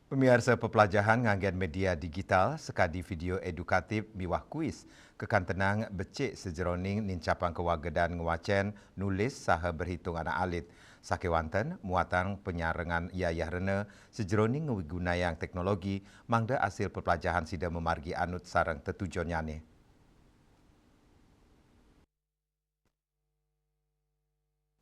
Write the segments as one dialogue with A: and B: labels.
A: Pemirsa pepelajaran nganggen media digital sekadi video edukatif miwah kuis kekan tenang becik sejeroning nincapan kewagedan ngewacen nulis saha berhitung anak alit. Sakewanten muatan penyarengan yayah rena sejeroning nggunayang teknologi mangda hasil pepelajaran sida memargi anut sarang tetujonnyane.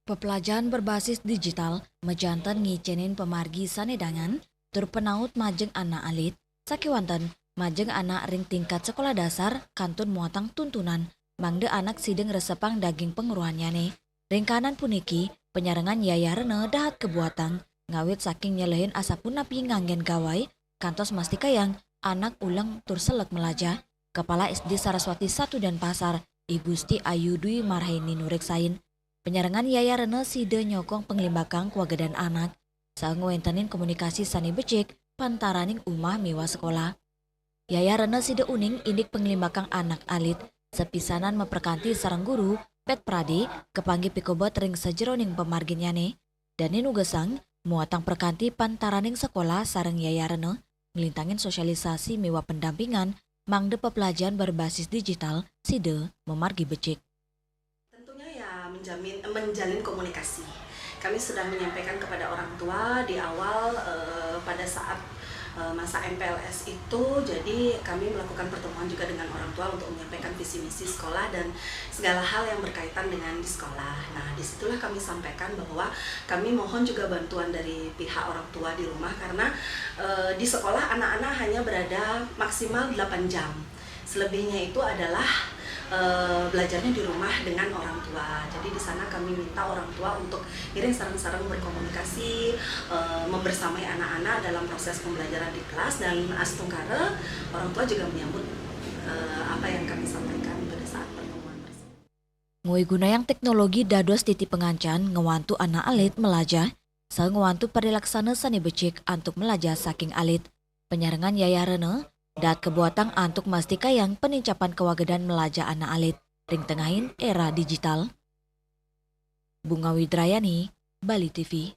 B: Pepelajaran berbasis digital mejantan ngicenin pemargi sanedangan turpenaut majeng anak alit sakiwanten majeng anak ring tingkat sekolah dasar kantun muatang tuntunan mangde anak sideng resepang daging penguruhannya nih ringkanan puniki penyarengan yaya rene dahat kebuatan ngawit saking nyelehin asapun napi nganggen gawai kantos mastikayang anak ulang tur selek melaja Kepala SD Saraswati 1 dan Pasar Igusti Ayu Dwi Marheni Nureksain penyarengan yaya rene side nyokong penglimbakang kewagedan anak saat ngwentenin komunikasi sani becik pantaraning umah mewah sekolah. Yaya rene side uning indik penglimbakang anak alit sepisanan memperkanti sarang guru pet prade kepanggi pikobot ring sejeroning pemarginyane dan ninu gesang muatang perkanti pantaraning sekolah sarang yaya rene ngelintangin sosialisasi mewah pendampingan mangde pepelajaran berbasis digital side memargi becik.
C: Menjalin komunikasi. Kami sudah menyampaikan kepada orang tua di awal pada saat masa MPLS itu, jadi kami melakukan pertemuan juga dengan orang tua untuk menyampaikan visi misi sekolah dan segala hal yang berkaitan dengan di sekolah. Nah, disitulah kami sampaikan bahwa kami mohon juga bantuan dari pihak orang tua di rumah karena di sekolah anak-anak hanya berada maksimal 8 jam. Selebihnya itu adalah belajarnya di rumah dengan orang tua. Jadi di sana kami minta orang tua untuk kirim sarang-sarang berkomunikasi, membersamai anak-anak dalam proses pembelajaran di kelas dan astungkara orang tua juga menyambut apa yang kami sampaikan pada saat pertemuan tersebut.
B: Ngui gunayang teknologi dados titi pengancan ngewantu anak alit melajah, sa ngewantu perilaksana sani becik antuk melajah saking alit. Penyarengan yaya rene dat kebuatan antuk mastika yang penincapan kewagedan melajah anak alit ring tengahin era digital. Bunga Widrayani, Bali TV.